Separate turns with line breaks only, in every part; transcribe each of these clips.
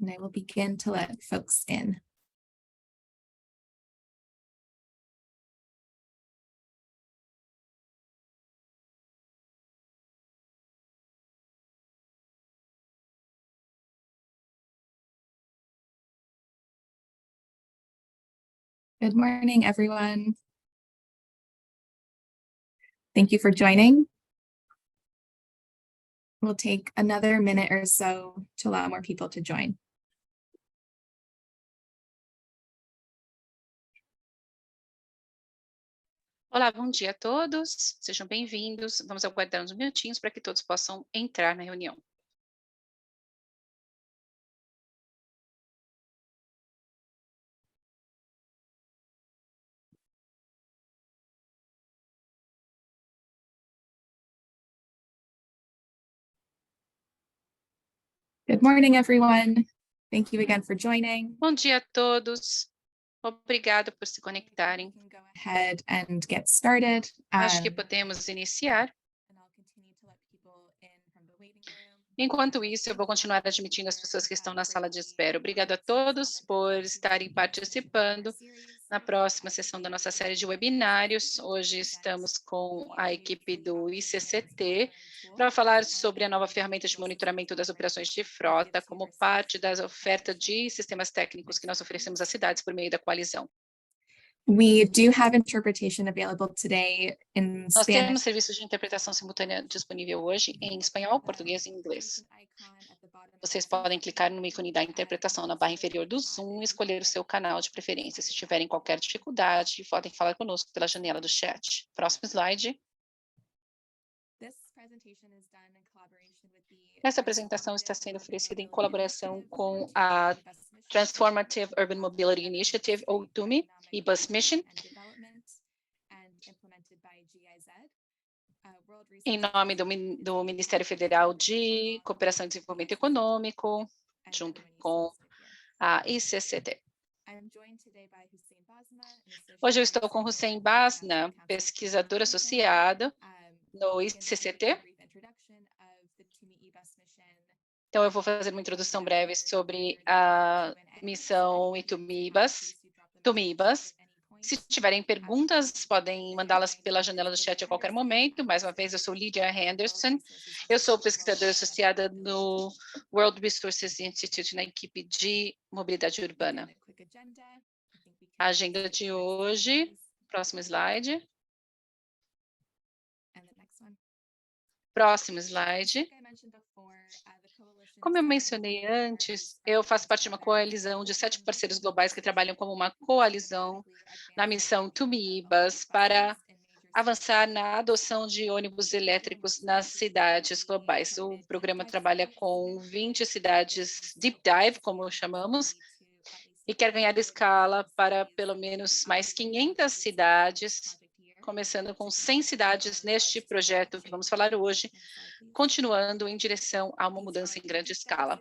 And I will begin to let folks in. Good morning, everyone. Thank you for joining. We'll take another minute or so to allow more people to join.
Olá, bom dia a todos, sejam bem-vindos. Vamos aguardar uns minutinhos para que todos possam entrar na reunião.
Good morning, everyone. Thank you again for joining.
Bom dia a todos, obrigado por se conectarem.
We can go ahead and get started.
Acho que podemos iniciar.
And I'll continue to let people in from the waiting room.
Enquanto isso, eu vou continuar admitindo as pessoas que estão na sala de espera. Obrigado a todos por estarem participando na próxima sessão da nossa série de webinários. Hoje estamos com a equipe do ICCT para falar sobre a nova ferramenta de monitoramento das operações de frota como parte da oferta de sistemas técnicos que nós oferecemos às cidades por meio da coalizão.
We do have interpretation available today in
Nós
Spanish.
temos serviços de interpretação simultânea disponível hoje em espanhol, português e inglês. Vocês podem clicar no ícone da interpretação na barra inferior do Zoom e escolher o seu canal de preferência. Se tiverem qualquer dificuldade, podem falar conosco pela janela do chat. Próximo slide. Essa apresentação está sendo oferecida em colaboração com a Transformative Urban Mobility Initiative, ou TUMI, e Bus Mission, em nome do Ministério Federal de Cooperação e Desenvolvimento Econômico, junto com a ICCT. Hoje eu estou com Hussein Basna, pesquisador associado no ICCT. Então, eu vou fazer uma introdução breve sobre a missão TUMI-BUS. Se tiverem perguntas, podem mandá-las pela janela do chat a qualquer momento. Mais uma vez, eu sou Lydia Henderson. Eu sou pesquisadora associada no World Resources Institute, na equipe de mobilidade urbana. A agenda de hoje, próximo slide. Próximo slide. Como eu mencionei antes, eu faço parte de uma coalizão de 7 parceiros globais que trabalham como uma coalizão na missão TUMI-BUS para avançar na adoção de ônibus elétricos nas cidades globais. O programa trabalha com 20 cidades deep dive, como chamamos, e quer ganhar escala para pelo menos mais 500 cidades, começando com 100 cidades neste projeto que vamos falar hoje, continuando em direção a uma mudança em grande escala.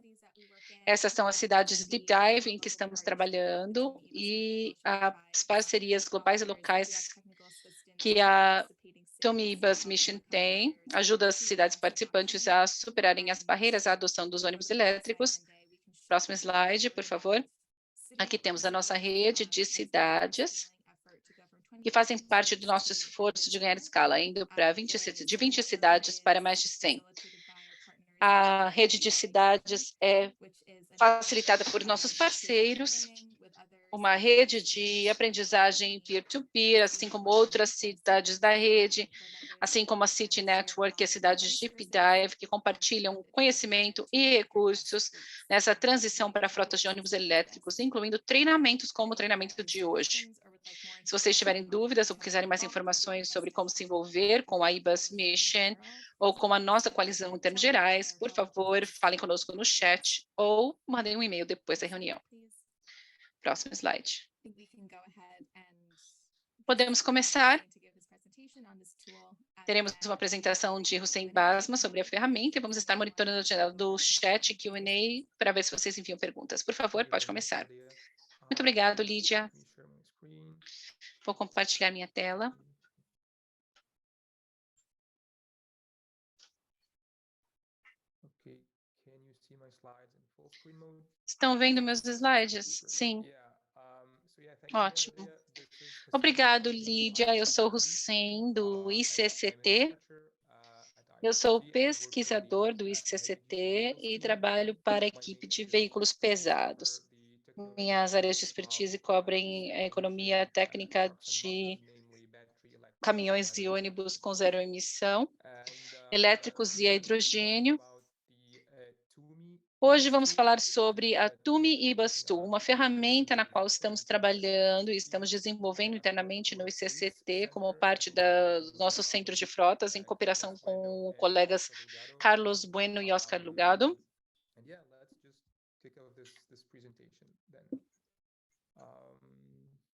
Essas são as cidades deep dive em que estamos trabalhando e as parcerias globais e locais que a TUMI-BUS Mission tem, ajuda as cidades participantes a superarem as barreiras à adoção dos ônibus elétricos. Próximo slide, por favor. Aqui temos a nossa rede de cidades que fazem parte do nosso esforço de ganhar escala, indo de 20 cidades para mais de 100. A rede de cidades é facilitada por nossos parceiros, uma rede de aprendizagem peer-to-peer, assim como outras cidades da rede, assim como a City Network e as cidades Deep Dive, que compartilham conhecimento e recursos nessa transição para frotas de ônibus elétricos, incluindo treinamentos como o treinamento de hoje. Se vocês tiverem dúvidas ou quiserem mais informações sobre como se envolver com a iBus Mission ou com a nossa coalizão em termos gerais, por favor, falem conosco no chat ou mandem um e-mail depois da reunião. Próximo slide. Podemos começar. Teremos uma apresentação de Hussein Basma sobre a ferramenta e vamos estar monitorando a janela do chat Q&A para ver se vocês enviam perguntas. Por favor, pode começar. Muito obrigado, Lídia. Vou compartilhar minha tela. Estão vendo meus slides? Sim. Ótimo. Obrigado, Lídia. Eu sou Hussein, do ICCT. Eu sou pesquisador do ICCT e trabalho para a equipe de veículos pesados. Minhas áreas de expertise cobrem a economia técnica de caminhões e ônibus com zero emissão, elétricos e a hidrogênio. Hoje vamos falar sobre a TUMI Ibas-TU, uma ferramenta na qual estamos trabalhando e estamos desenvolvendo internamente no ICCT como parte do nosso centro de frotas, em cooperação com colegas Carlos Bueno e Oscar Lugado.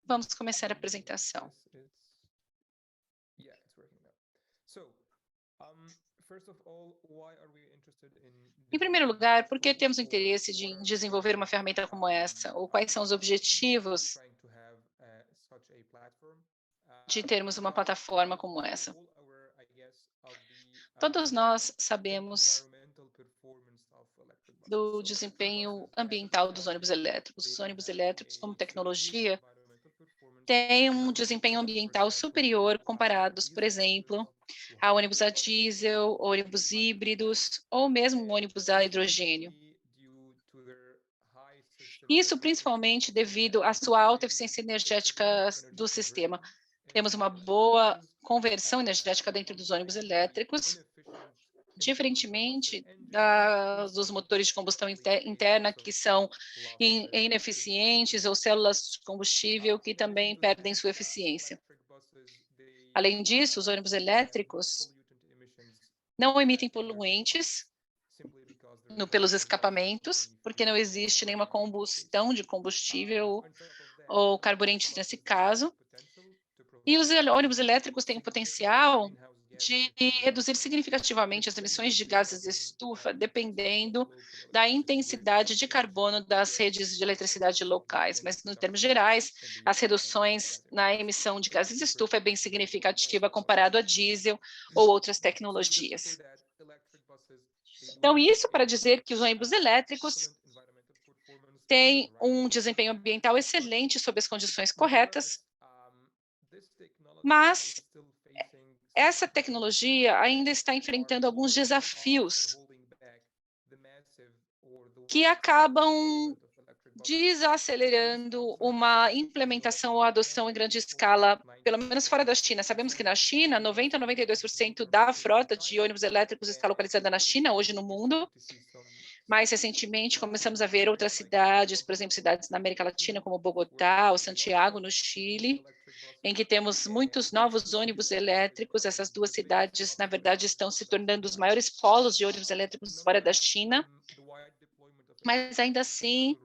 Vamos começar a apresentação. Em primeiro lugar, por que temos interesse em desenvolver uma ferramenta como essa? Ou quais são os objetivos de termos uma plataforma como essa? Todos nós sabemos do desempenho ambiental dos ônibus elétricos. Os ônibus elétricos, como tecnologia, têm um desempenho ambiental superior comparados, por exemplo, a ônibus a diesel, ônibus híbridos ou mesmo ônibus a hidrogênio. Isso principalmente devido à sua alta eficiência energética do sistema. Temos uma boa conversão energética dentro dos ônibus elétricos, diferentemente dos motores de combustão interna, que são ineficientes, ou células de combustível, que também perdem sua eficiência. Além disso, os ônibus elétricos não emitem poluentes pelos escapamentos, porque não existe nenhuma combustão de combustível ou carburantes nesse caso. E os ônibus elétricos têm o potencial de reduzir significativamente as emissões de gases de estufa, dependendo da intensidade de carbono das redes de eletricidade locais. Mas, em termos gerais, as reduções na emissão de gases de estufa é bem significativa comparado a diesel ou outras tecnologias. Então, isso para dizer que os ônibus elétricos têm um desempenho ambiental excelente sob as condições corretas, mas essa tecnologia ainda está enfrentando alguns desafios que acabam desacelerando uma implementação ou adoção em grande escala, pelo menos fora da China. Sabemos que na China, 90% a 92% da frota de ônibus elétricos está localizada na China, hoje no mundo. Mais recentemente, começamos a ver outras cidades, por exemplo, cidades na América Latina, como Bogotá ou Santiago, no Chile, em que temos muitos novos ônibus elétricos. Essas duas cidades, na verdade, estão se tornando os maiores polos de ônibus elétricos fora da China. Mas, ainda assim,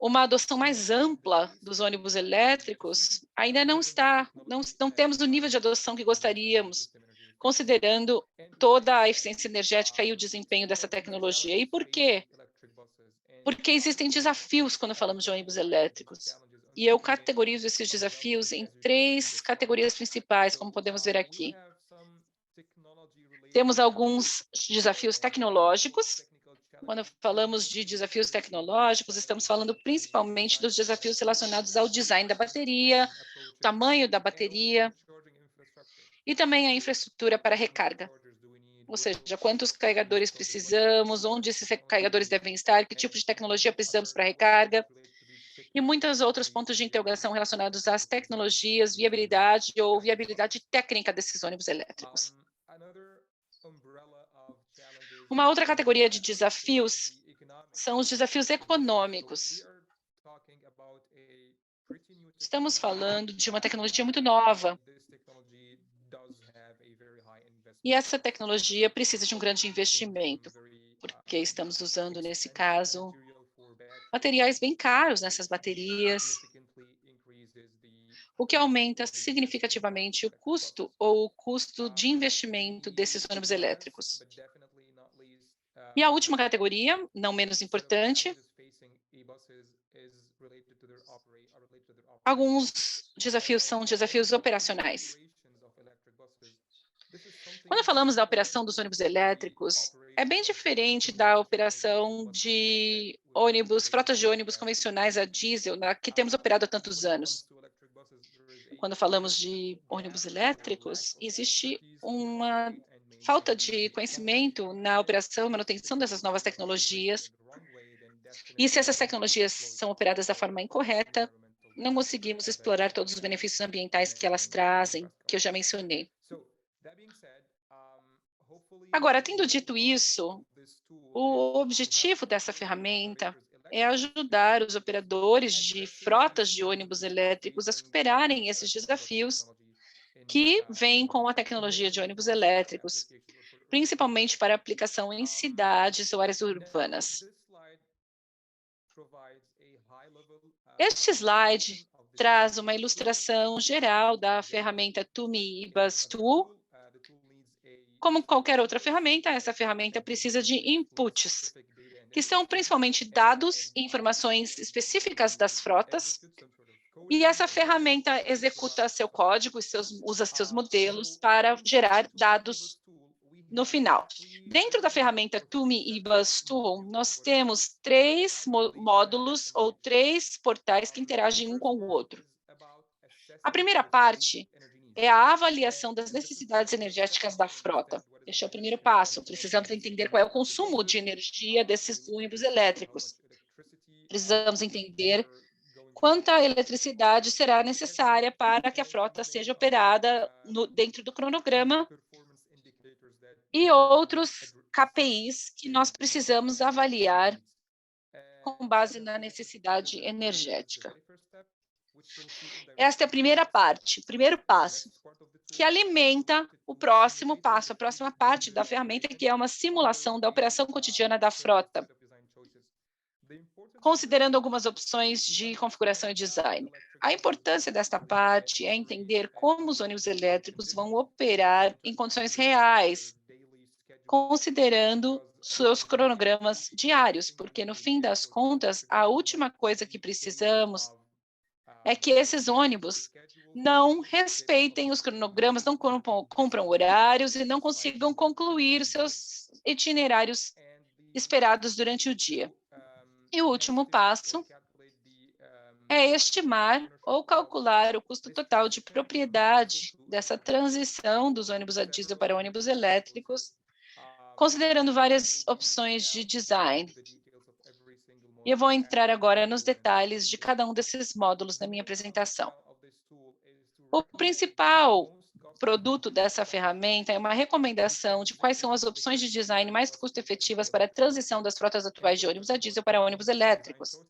uma adoção mais ampla dos ônibus elétricos ainda não temos o nível de adoção que gostaríamos, considerando toda a eficiência energética e o desempenho dessa tecnologia. E por quê? Porque existem desafios quando falamos de ônibus elétricos. E eu categorizo esses desafios em 3 categorias principais, como podemos ver aqui. Temos alguns desafios tecnológicos. Quando falamos de desafios tecnológicos, estamos falando principalmente dos desafios relacionados ao design da bateria, tamanho da bateria, e também a infraestrutura para recarga. Ou seja, quantos carregadores precisamos, onde esses carregadores devem estar, que tipo de tecnologia precisamos para recarga, e muitos outros pontos de interrogação relacionados às tecnologias, viabilidade ou viabilidade técnica desses ônibus elétricos. Uma outra categoria de desafios são os desafios econômicos. Estamos falando de uma tecnologia muito nova. E essa tecnologia precisa de um grande investimento, porque estamos usando, nesse caso, materiais bem caros nessas baterias, o que aumenta significativamente o custo ou o custo de investimento desses ônibus elétricos. E a última categoria, não menos importante, alguns desafios são desafios operacionais. Quando falamos da operação dos ônibus elétricos, é bem diferente da operação de ônibus, frotas de ônibus convencionais a diesel, que temos operado há tantos anos. Quando falamos de ônibus elétricos, existe uma falta de conhecimento na operação e manutenção dessas novas tecnologias. E se essas tecnologias são operadas da forma incorreta, não conseguimos explorar todos os benefícios ambientais que elas trazem, que eu já mencionei. Agora, tendo dito isso, o objetivo dessa ferramenta é ajudar os operadores de frotas de ônibus elétricos a superarem esses desafios que vêm com a tecnologia de ônibus elétricos, principalmente para aplicação em cidades ou áreas urbanas. Este slide traz uma ilustração geral da ferramenta TumiIBAS Tool. Como qualquer outra ferramenta, essa ferramenta precisa de inputs, que são principalmente dados e informações específicas das frotas, e essa ferramenta executa seu código, usa seus modelos para gerar dados no final. Dentro da ferramenta TumiIBAS Tool, nós temos 3 módulos ou 3 portais que interagem um com o outro. A primeira parte é a avaliação das necessidades energéticas da frota. Este é o primeiro passo. Precisamos entender qual é o consumo de energia desses ônibus elétricos. Precisamos entender quanta eletricidade será necessária para que a frota seja operada dentro do cronograma e outros KPIs que nós precisamos avaliar com base na necessidade energética. Esta é a primeira parte, o primeiro passo, que alimenta o próximo passo, a próxima parte da ferramenta, que é uma simulação da operação cotidiana da frota, considerando algumas opções de configuração e design. A importância desta parte é entender como os ônibus elétricos vão operar em condições reais, considerando seus cronogramas diários, porque, no fim das contas, a última coisa que precisamos é que esses ônibus não respeitem os cronogramas, não cumpram horários e não consigam concluir seus itinerários esperados durante o dia. E o último passo é estimar ou calcular o custo total de propriedade dessa transição dos ônibus a diesel para ônibus elétricos, considerando várias opções de design. E eu vou entrar agora nos detalhes de cada um desses módulos na minha apresentação. O principal produto dessa ferramenta é uma recomendação de quais são as opções de design mais custo-efetivas para a transição das frotas atuais de ônibus a diesel para ônibus elétricos.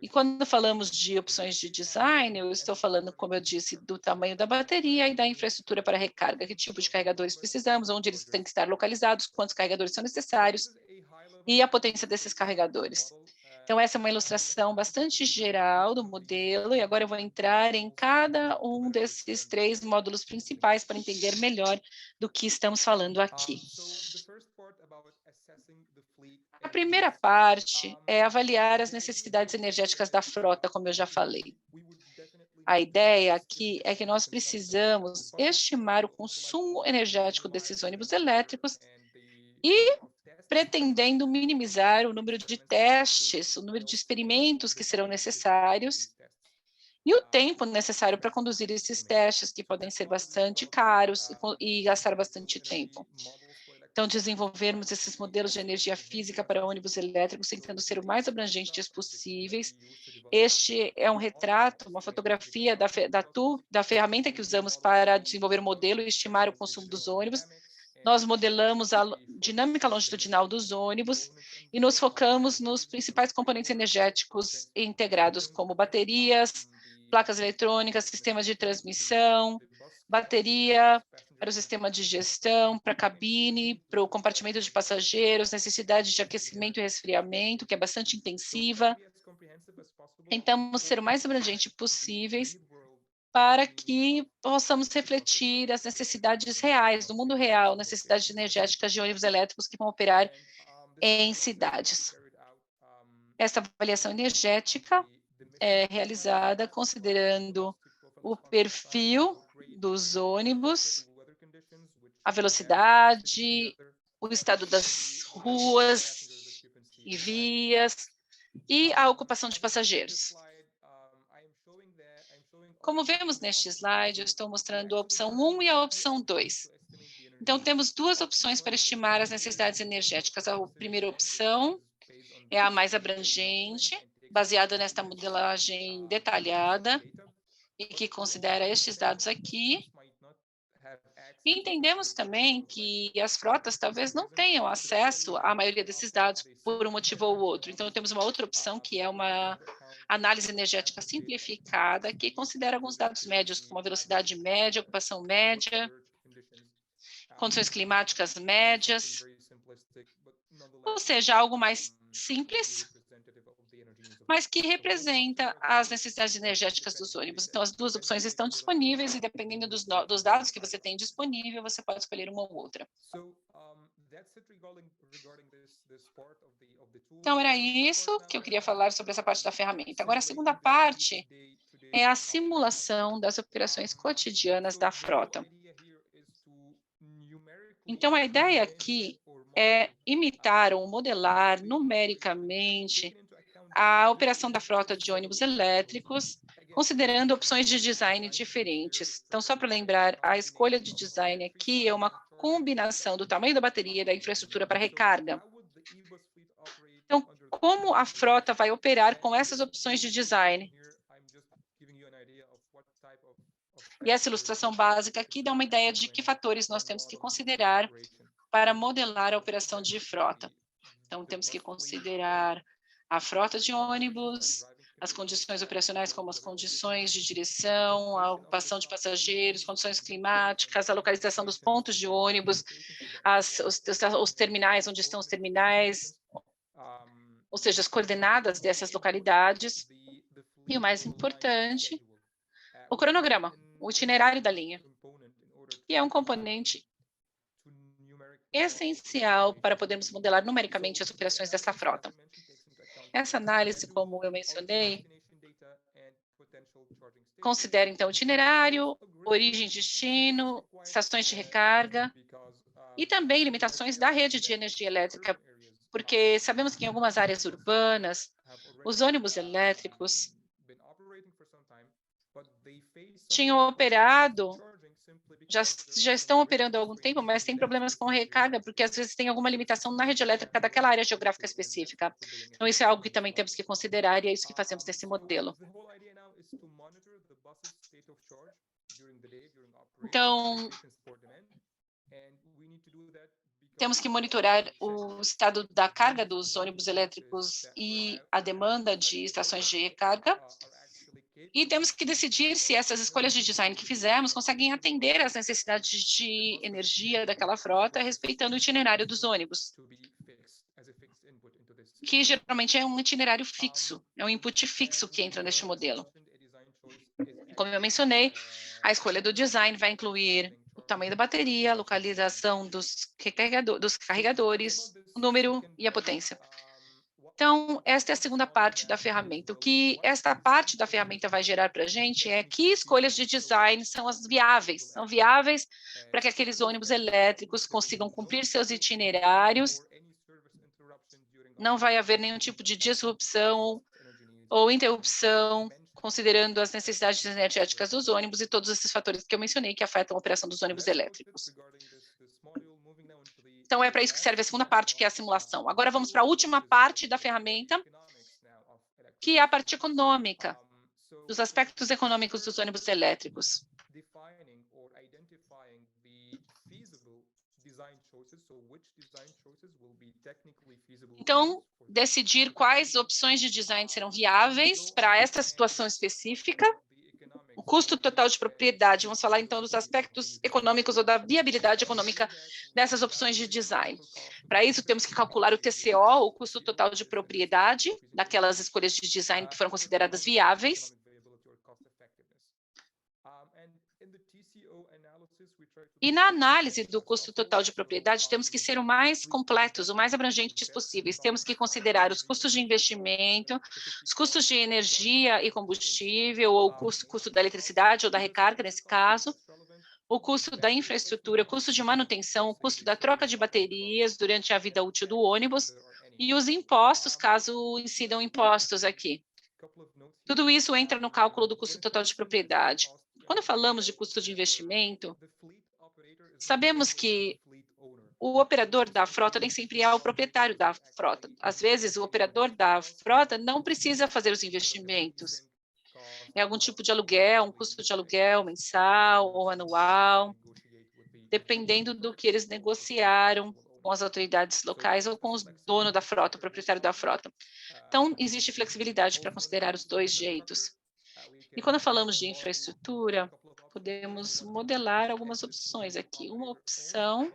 E quando falamos de opções de design, eu estou falando, como eu disse, do tamanho da bateria e da infraestrutura para recarga, que tipo de carregadores precisamos, onde eles têm que estar localizados, quantos carregadores são necessários e a potência desses carregadores. Então, essa é uma ilustração bastante geral do modelo, e agora eu vou entrar em cada um desses 3 módulos principais para entender melhor do que estamos falando aqui. A primeira parte é avaliar as necessidades energéticas da frota, como eu já falei. A ideia aqui é que nós precisamos estimar o consumo energético desses ônibus elétricos e pretendendo minimizar o número de testes, o número de experimentos que serão necessários e o tempo necessário para conduzir esses testes, que podem ser bastante caros e gastar bastante tempo. Então, desenvolvermos esses modelos de energia física para ônibus elétricos, tentando ser o mais abrangentes possíveis. Este é um retrato, uma fotografia da ferramenta que usamos para desenvolver o modelo e estimar o consumo dos ônibus. Nós modelamos a dinâmica longitudinal dos ônibus e nos focamos nos principais componentes energéticos integrados, como baterias, placas eletrônicas, sistemas de transmissão, bateria para o sistema de gestão, para a cabine, para o compartimento de passageiros, necessidade de aquecimento e resfriamento, que é bastante intensiva. Tentamos ser o mais abrangente possíveis para que possamos refletir as necessidades reais, do mundo real, necessidades energéticas de ônibus elétricos que vão operar em cidades. Essa avaliação energética é realizada considerando o perfil dos ônibus, a velocidade o estado das ruas e vias e a ocupação de passageiros. Como vemos neste slide, eu estou mostrando a opção 1 e a opção 2. Então, temos duas opções para estimar as necessidades energéticas. A primeira opção é a mais abrangente, baseada nesta modelagem detalhada, e que considera estes dados aqui. E entendemos também que as frotas talvez não tenham acesso à maioria desses dados por um motivo ou outro. Então, temos uma outra opção, que é uma análise energética simplificada, que considera alguns dados médios, como a velocidade média, ocupação média, condições climáticas médias, ou seja, algo mais simples, mas que representa as necessidades energéticas dos ônibus. Então, as duas opções estão disponíveis e, dependendo dos dados que você tem disponível, você pode escolher uma ou outra. Então, era isso que eu queria falar sobre essa parte da ferramenta. Agora, a segunda parte é a simulação das operações cotidianas da frota. Então, a ideia aqui é imitar ou modelar numericamente a operação da frota de ônibus elétricos, considerando opções de design diferentes. Então, só para lembrar, a escolha de design aqui é uma combinação do tamanho da bateria e da infraestrutura para recarga. Então, como a frota vai operar com essas opções de design? E essa ilustração básica aqui dá uma ideia de que fatores nós temos que considerar para modelar a operação de frota. Então, temos que considerar a frota de ônibus, as condições operacionais, como as condições de direção, a ocupação de passageiros, condições climáticas, a localização dos pontos de ônibus, os terminais, onde estão os terminais, ou seja, as coordenadas dessas localidades. E o mais importante, o cronograma, o itinerário da linha, que é um componente essencial para podermos modelar numericamente as operações dessa frota. Essa análise, como eu mencionei, considera, então, itinerário, origem e destino, estações de recarga e também limitações da rede de energia elétrica, porque sabemos que em algumas áreas urbanas, os ônibus elétricos tinham operado, já estão operando há algum tempo, mas tem problemas com recarga, porque às vezes tem alguma limitação na rede elétrica daquela área geográfica específica. Então, isso é algo que também temos que considerar, e é isso que fazemos nesse modelo. Então, temos que monitorar o estado da carga dos ônibus elétricos e a demanda de estações de recarga. E temos que decidir se essas escolhas de design que fizemos conseguem atender às necessidades de energia daquela frota, respeitando o itinerário dos ônibus, que geralmente é um itinerário fixo, é um input fixo que entra neste modelo. Como eu mencionei, a escolha do design vai incluir o tamanho da bateria, a localização dos carregadores, o número e a potência. Então, esta é a segunda parte da ferramenta. O que esta parte da ferramenta vai gerar para a gente é que escolhas de design são as viáveis. São viáveis para que aqueles ônibus elétricos consigam cumprir seus itinerários. Não vai haver nenhum tipo de disrupção ou interrupção, considerando as necessidades energéticas dos ônibus e todos esses fatores que eu mencionei que afetam a operação dos ônibus elétricos. Então, é para isso que serve a segunda parte, que é a simulação. Agora, vamos para a última parte da ferramenta, que é a parte econômica, dos aspectos econômicos dos ônibus elétricos. Então, decidir quais opções de design serão viáveis para essa situação específica. O custo total de propriedade, vamos falar então dos aspectos econômicos ou da viabilidade econômica dessas opções de design. Para isso, temos que calcular o TCO, o custo total de propriedade, daquelas escolhas de design que foram consideradas viáveis. E na análise do custo total de propriedade, temos que ser o mais completos, o mais abrangentes possíveis. Temos que considerar os custos de investimento, os custos de energia e combustível, ou o custo da eletricidade ou da recarga, nesse caso, o custo da infraestrutura, o custo de manutenção, o custo da troca de baterias durante a vida útil do ônibus e os impostos, caso incidam impostos aqui. Tudo isso entra no cálculo do custo total de propriedade. Quando falamos de custo de investimento, sabemos que o operador da frota nem sempre é o proprietário da frota. Às vezes, o operador da frota não precisa fazer os investimentos. É algum tipo de aluguel, um custo de aluguel mensal ou anual, dependendo do que eles negociaram com as autoridades locais ou com o dono da frota, o proprietário da frota. Então, existe flexibilidade para considerar os dois jeitos. E quando falamos de infraestrutura, podemos modelar algumas opções aqui. Uma opção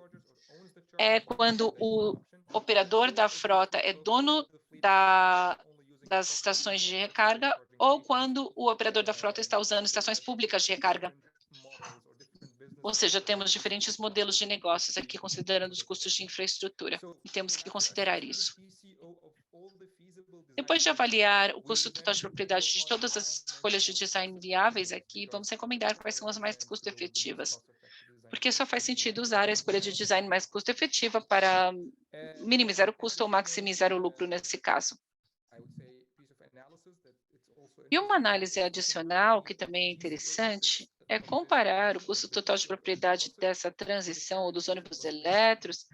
é quando o operador da frota é dono das estações de recarga ou quando o operador da frota está usando estações públicas de recarga. Ou seja, temos diferentes modelos de negócios aqui, considerando os custos de infraestrutura, e temos que considerar isso. Depois de avaliar o custo total de propriedade de todas as escolhas de design viáveis aqui, vamos recomendar quais são as mais custo-efetivas, porque só faz sentido usar a escolha de design mais custo-efetiva para minimizar o custo ou maximizar o lucro nesse caso. E uma análise adicional, que também é interessante, é comparar o custo total de propriedade dessa transição ou dos ônibus elétricos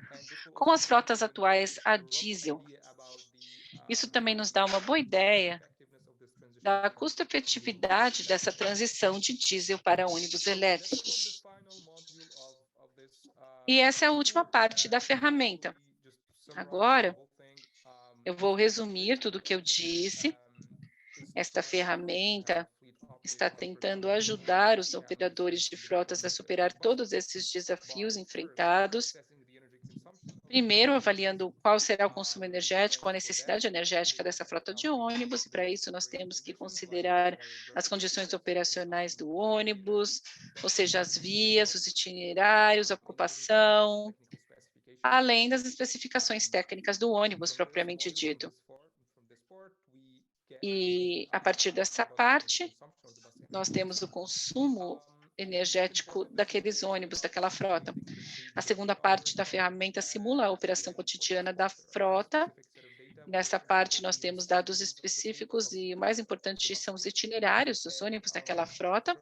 com as frotas atuais a diesel. Isso também nos dá uma boa ideia da custo-efetividade dessa transição de diesel para ônibus elétricos. E essa é a última parte da ferramenta. Agora, eu vou resumir tudo o que eu disse. Esta ferramenta está tentando ajudar os operadores de frotas a superar todos esses desafios enfrentados. Primeiro, avaliando qual será o consumo energético, a necessidade energética dessa frota de ônibus, e para isso nós temos que considerar as condições operacionais do ônibus, ou seja, as vias, os itinerários, a ocupação, além das especificações técnicas do ônibus propriamente dito. E a partir dessa parte, nós temos o consumo energético daqueles ônibus, daquela frota. A segunda parte da ferramenta simula a operação cotidiana da frota. Nessa parte, nós temos dados específicos e o mais importante são os itinerários dos ônibus daquela frota.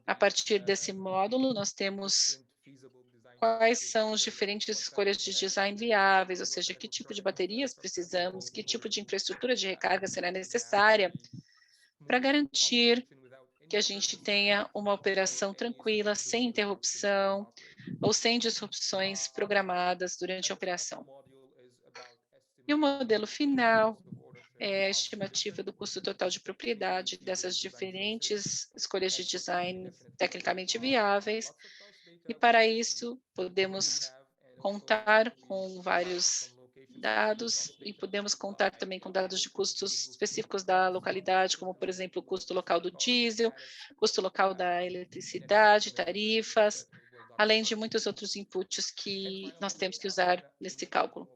A partir desse módulo, nós temos quais são as diferentes escolhas de design viáveis, ou seja, que tipo de baterias precisamos, que tipo de infraestrutura de recarga será necessária para garantir que a gente tenha uma operação tranquila, sem interrupção ou sem disrupções programadas durante a operação. E o modelo final é a estimativa do custo total de propriedade dessas diferentes escolhas de design tecnicamente viáveis, e para isso podemos contar com vários dados e podemos contar também com dados de custos específicos da localidade, como, por exemplo, o custo local do diesel, custo local da eletricidade, tarifas, além de muitos outros inputs que nós temos que usar nesse cálculo.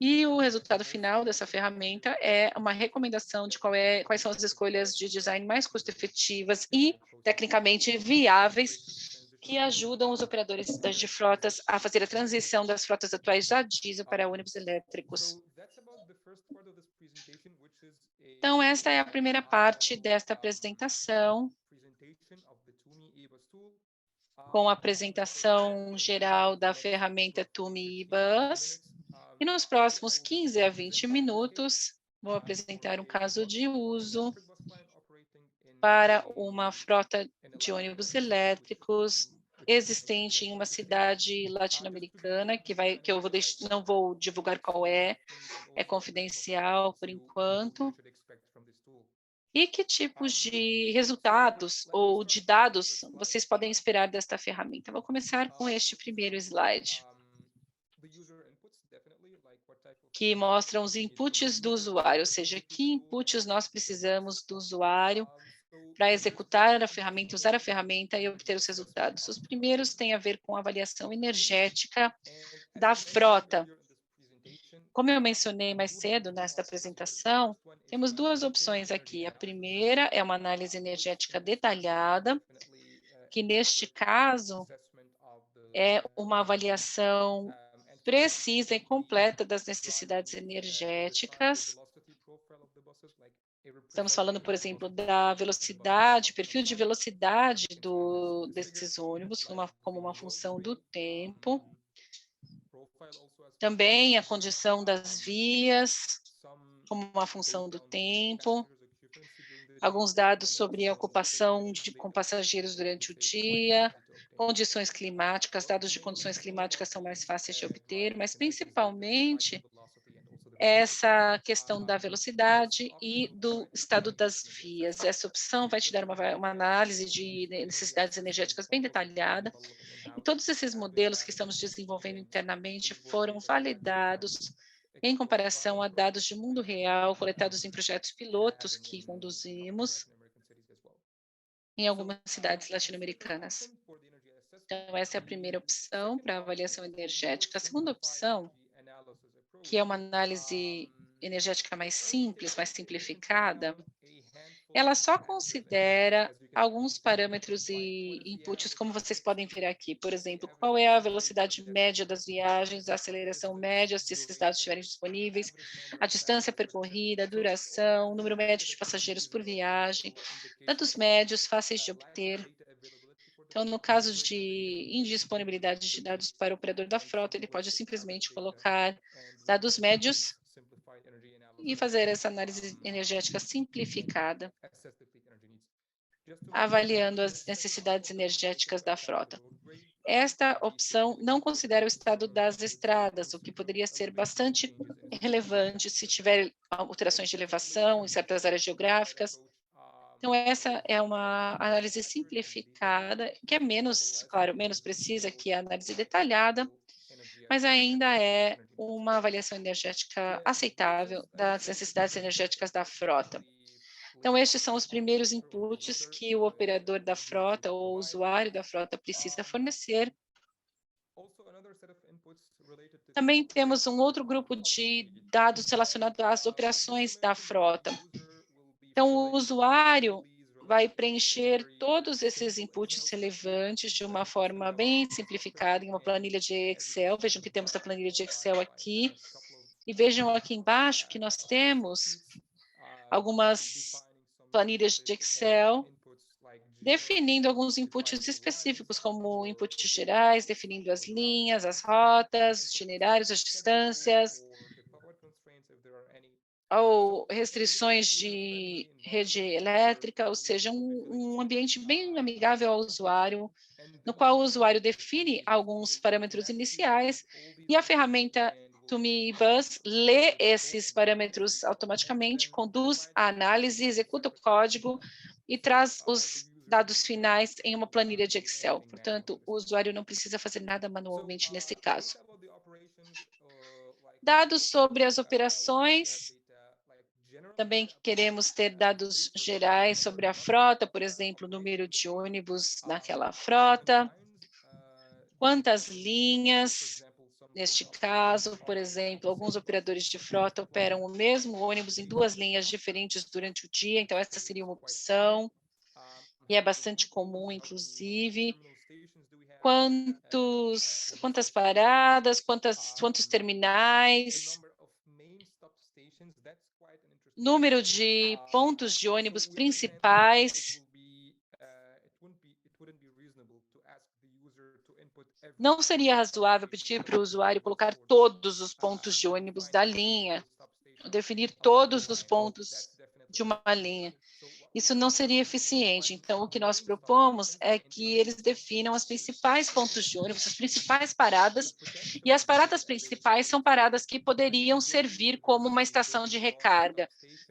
E o resultado final dessa ferramenta é uma recomendação de quais são as escolhas de design mais custo-efetivas e tecnicamente viáveis que ajudam os operadores de frotas a fazer a transição das frotas atuais a diesel para ônibus elétricos. Então, esta é a primeira parte desta apresentação, com a apresentação geral da ferramenta TUMI e-Bus. E nos próximos 15 a 20 minutos, vou apresentar um caso de uso para uma frota de ônibus elétricos existente em uma cidade latino-americana, que eu não vou divulgar qual é confidencial por enquanto. E que tipos de resultados ou de dados vocês podem esperar desta ferramenta? Vou começar com este primeiro slide, que mostram os inputs do usuário, ou seja, que inputs nós precisamos do usuário para executar a ferramenta, usar a ferramenta e obter os resultados. Os primeiros têm a ver com a avaliação energética da frota. Como eu mencionei mais cedo nesta apresentação, temos duas opções aqui. A primeira é uma análise energética detalhada, que neste caso é uma avaliação precisa e completa das necessidades energéticas. Estamos falando, por exemplo, da velocidade, perfil de velocidade desses ônibus, como uma função do tempo. Também a condição das vias, como uma função do tempo. Alguns dados sobre a ocupação com passageiros durante o dia, condições climáticas, dados de condições climáticas são mais fáceis de obter, mas principalmente essa questão da velocidade e do estado das vias. Essa opção vai te dar uma análise de necessidades energéticas bem detalhada, e todos esses modelos que estamos desenvolvendo internamente foram validados em comparação a dados de mundo real coletados em projetos pilotos que conduzimos em algumas cidades latino-americanas. Então, essa é a primeira opção para avaliação energética. A segunda opção, que é uma análise energética mais simples, mais simplificada, ela só considera alguns parâmetros e inputs, como vocês podem ver aqui. Por exemplo, qual é a velocidade média das viagens, a aceleração média, se esses dados estiverem disponíveis, a distância percorrida, a duração, o número médio de passageiros por viagem, dados médios fáceis de obter. Então, no caso de indisponibilidade de dados para o operador da frota, ele pode simplesmente colocar dados médios e fazer essa análise energética simplificada, avaliando as necessidades energéticas da frota. Esta opção não considera o estado das estradas, o que poderia ser bastante relevante se tiver alterações de elevação em certas áreas geográficas. Então, essa é uma análise simplificada, que é menos, claro, menos precisa que a análise detalhada, mas ainda é uma avaliação energética aceitável das necessidades energéticas da frota. Então, estes são os primeiros inputs que o operador da frota ou o usuário da frota precisa fornecer. Também temos um outro grupo de dados relacionados às operações da frota. Então, o usuário vai preencher todos esses inputs relevantes de uma forma bem simplificada em uma planilha de Excel. Vejam que temos a planilha de Excel aqui. E vejam aqui embaixo que nós temos algumas planilhas de Excel definindo alguns inputs específicos, como inputs gerais, definindo as linhas, as rotas, itinerários, as distâncias, ou restrições de rede elétrica, ou seja, um ambiente bem amigável ao usuário, no qual o usuário define alguns parâmetros iniciais e a ferramenta ToMeBus lê esses parâmetros automaticamente, conduz a análise, executa o código e traz os dados finais em uma planilha de Excel. Portanto, o usuário não precisa fazer nada manualmente nesse caso. Dados sobre as operações. Também queremos ter dados gerais sobre a frota, por exemplo, o número de ônibus naquela frota, quantas linhas, neste caso, por exemplo, alguns operadores de frota operam o mesmo ônibus em duas linhas diferentes durante o dia, então essa seria uma opção, e é bastante comum, inclusive. Quantas paradas, quantos terminais, número de pontos de ônibus principais. Não seria razoável pedir para o usuário colocar todos os pontos de ônibus da linha, definir todos os pontos de uma linha. Isso não seria eficiente. Então, o que nós propomos é que eles definam os principais pontos de ônibus, as principais paradas, e as paradas principais são paradas que poderiam servir como uma estação de recarga.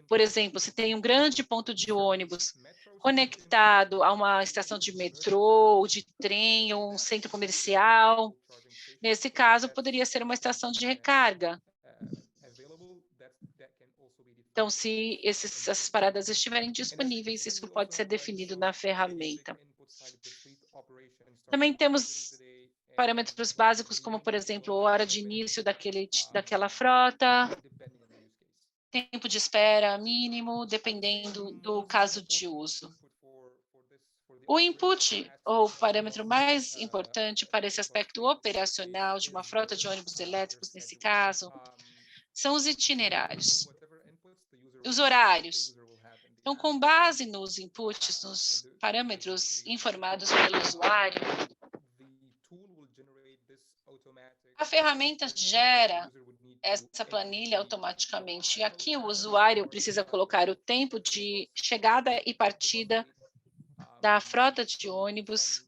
Por exemplo, se tem um grande ponto de ônibus conectado a uma estação de metrô, ou de trem, ou um centro comercial, nesse caso, poderia ser uma estação de recarga. Então, se essas paradas estiverem disponíveis, isso pode ser definido na ferramenta. Também temos parâmetros básicos, como, por exemplo, hora de início daquela frota, tempo de espera mínimo, dependendo do caso de uso. O input, ou parâmetro mais importante para esse aspecto operacional de uma frota de ônibus elétricos, nesse caso, são os itinerários, os horários. Então, com base nos inputs, nos parâmetros informados pelo usuário, a ferramenta gera essa planilha automaticamente. E aqui o usuário precisa colocar o tempo de chegada e partida da frota de ônibus,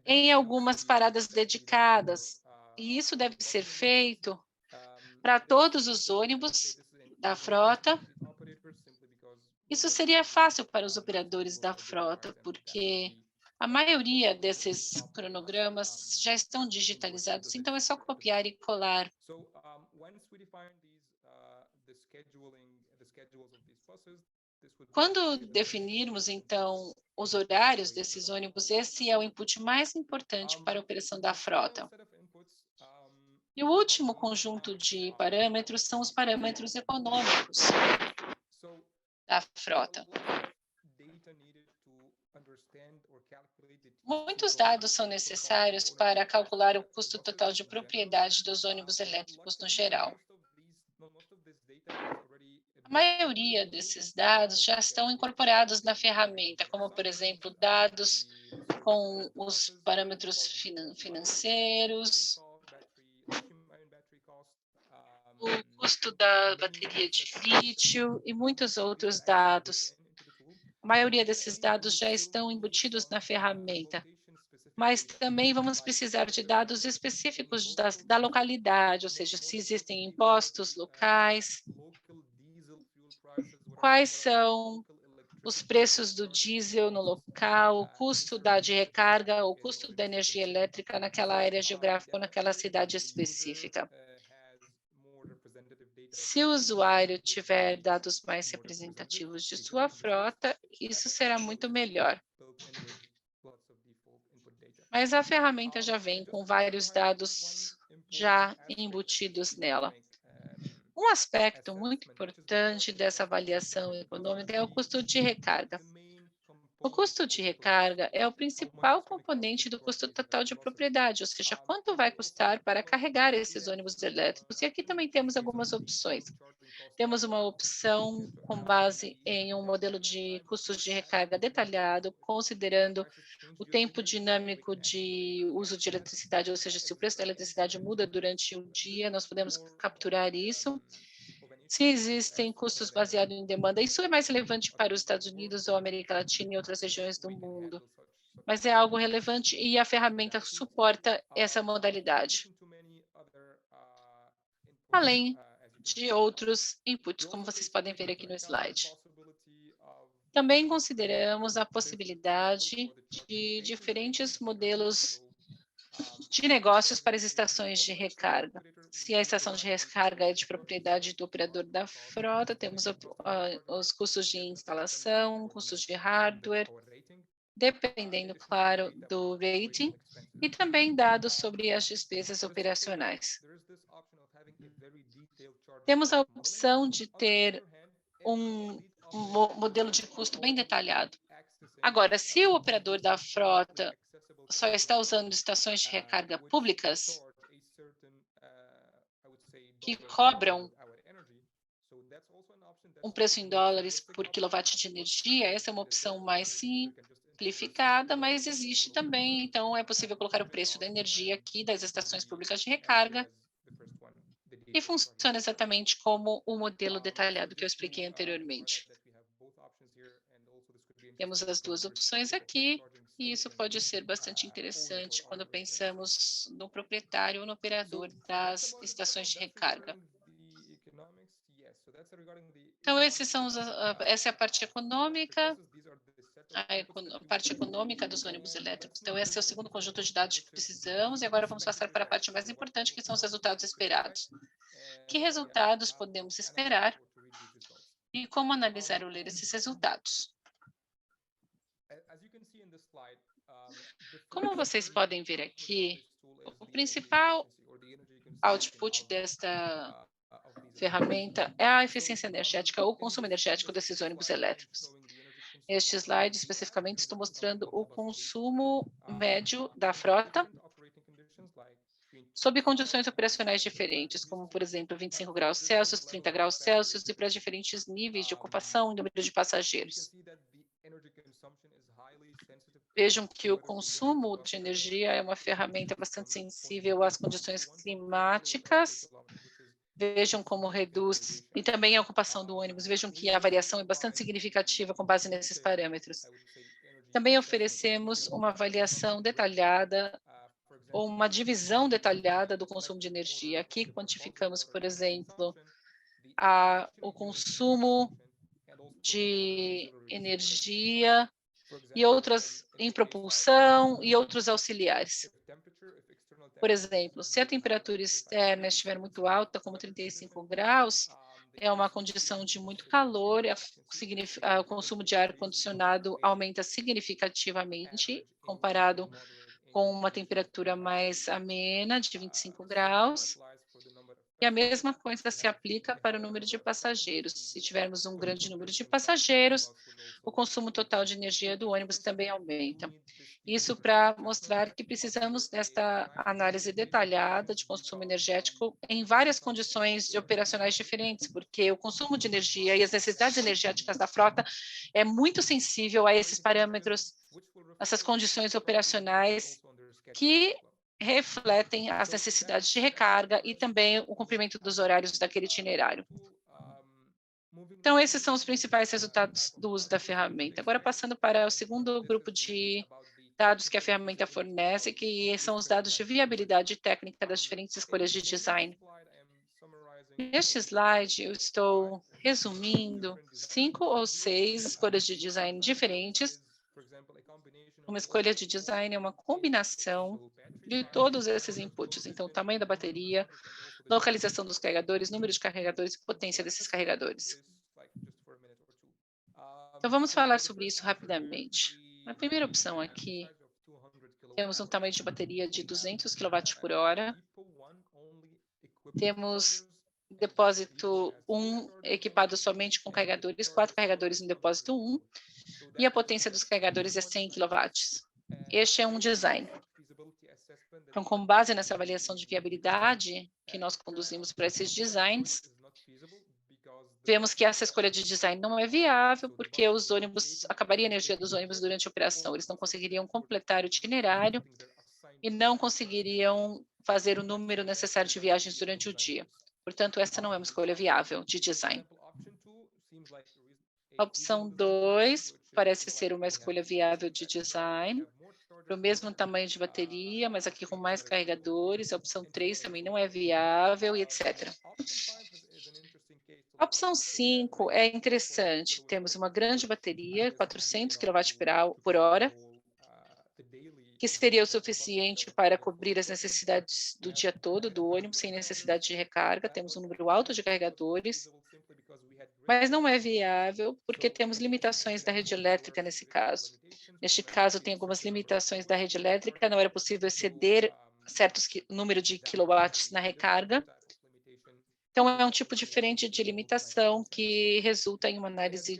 em algumas paradas dedicadas. E isso deve ser feito para todos os ônibus da frota. Isso seria fácil para os operadores da frota, porque a maioria desses cronogramas já estão digitalizados, então é só copiar e colar. Quando definirmos, então, os horários desses ônibus, esse é o input mais importante para a operação da frota. E o último conjunto de parâmetros são os parâmetros econômicos da frota. Muitos dados são necessários para calcular o custo total de propriedade dos ônibus elétricos no geral. A maioria desses dados já estão incorporados na ferramenta, como, por exemplo, dados com os parâmetros financeiros, o custo da bateria de lítio e muitos outros dados. A maioria desses dados já estão embutidos na ferramenta, mas também vamos precisar de dados específicos da localidade, ou seja, se existem impostos locais, quais são os preços do diesel no local, o custo de recarga, o custo da energia elétrica naquela área geográfica ou naquela cidade específica. Se o usuário tiver dados mais representativos de sua frota, isso será muito melhor. Mas a ferramenta já vem com vários dados já embutidos nela. Um aspecto muito importante dessa avaliação econômica é o custo de recarga. O custo de recarga é o principal componente do custo total de propriedade, ou seja, quanto vai custar para carregar esses ônibus elétricos. E aqui também temos algumas opções. Temos uma opção com base em um modelo de custos de recarga detalhado, considerando o tempo dinâmico de uso de eletricidade, ou seja, se o preço da eletricidade muda durante o dia, nós podemos capturar isso. Se existem custos baseados em demanda, isso é mais relevante para os Estados Unidos ou América Latina e outras regiões do mundo, mas é algo relevante e a ferramenta suporta essa modalidade, além de outros inputs, como vocês podem ver aqui no slide. Também consideramos a possibilidade de diferentes modelos de negócios para as estações de recarga. Se a estação de recarga é de propriedade do operador da frota, temos os custos de instalação, custos de hardware, dependendo, claro, do rating, e também dados sobre as despesas operacionais. Temos a opção de ter um modelo de custo bem detalhado. Agora, se o operador da frota só está usando estações de recarga públicas que cobram um preço em dólares por quilowatt de energia, essa é uma opção mais simplificada, mas existe também, então é possível colocar o preço da energia aqui das estações públicas de recarga e funciona exatamente como o modelo detalhado que eu expliquei anteriormente. Temos as duas opções aqui, e isso pode ser bastante interessante quando pensamos no proprietário ou no operador das estações de recarga. Então, essa é a parte econômica, a parte econômica dos ônibus elétricos. Então, esse é o segundo conjunto de dados que precisamos, e agora vamos passar para a parte mais importante, que são os resultados esperados. Que resultados podemos esperar e como analisar ou ler esses resultados? Como vocês podem ver aqui, o principal output desta ferramenta é a eficiência energética ou consumo energético desses ônibus elétricos. Este slide, especificamente, estou mostrando o consumo médio da frota sob condições operacionais diferentes, como, por exemplo, 25 graus Celsius, 30 graus Celsius, e para diferentes níveis de ocupação e número de passageiros. Vejam que o consumo de energia é uma ferramenta bastante sensível às condições climáticas. Vejam como reduz, e também a ocupação do ônibus, vejam que a variação é bastante significativa com base nesses parâmetros. Também oferecemos uma avaliação detalhada ou uma divisão detalhada do consumo de energia. Aqui quantificamos, por exemplo, o consumo de energia e outras em propulsão e outros auxiliares. Por exemplo, se a temperatura externa estiver muito alta, como 35 graus, é uma condição de muito calor, o consumo de ar-condicionado aumenta significativamente comparado com uma temperatura mais amena, de 25 graus. E a mesma coisa se aplica para o número de passageiros. Se tivermos um grande número de passageiros, o consumo total de energia do ônibus também aumenta. Isso para mostrar que precisamos desta análise detalhada de consumo energético em várias condições operacionais diferentes, porque o consumo de energia e as necessidades energéticas da frota é muito sensível a esses parâmetros, essas condições operacionais que refletem as necessidades de recarga e também o cumprimento dos horários daquele itinerário. Então, esses são os principais resultados do uso da ferramenta. Agora, passando para o segundo grupo de dados que a ferramenta fornece, que são os dados de viabilidade técnica das diferentes escolhas de design. Neste slide, eu estou resumindo 5 ou 6 escolhas de design diferentes. Uma escolha de design é uma combinação de todos esses inputs. Então, o tamanho da bateria, localização dos carregadores, número de carregadores e potência desses carregadores. Então, vamos falar sobre isso rapidamente. A primeira opção aqui, temos um tamanho de bateria de 200 kWh. Temos depósito 1 equipado somente com carregadores, 4 carregadores no depósito 1, e a potência dos carregadores é 100 kW. Este é um design. Então, com base nessa avaliação de viabilidade que nós conduzimos para esses designs, vemos que essa escolha de design não é viável, porque os ônibus, acabaria a energia dos ônibus durante a operação, eles não conseguiriam completar o itinerário e não conseguiriam fazer o número necessário de viagens durante o dia. Portanto, essa não é uma escolha viável de design. A opção 2 parece ser uma escolha viável de design, para o mesmo tamanho de bateria, mas aqui com mais carregadores. A opção 3 também não é viável, e etc. A opção 5 é interessante. Temos uma grande bateria, 400 kWh, que seria o suficiente para cobrir as necessidades do dia todo do ônibus, sem necessidade de recarga. Temos um número alto de carregadores, mas não é viável porque temos limitações da rede elétrica nesse caso. Neste caso, tem algumas limitações da rede elétrica, não era possível exceder certos número de quilowatts na recarga. Então, é um tipo diferente de limitação que resulta em uma análise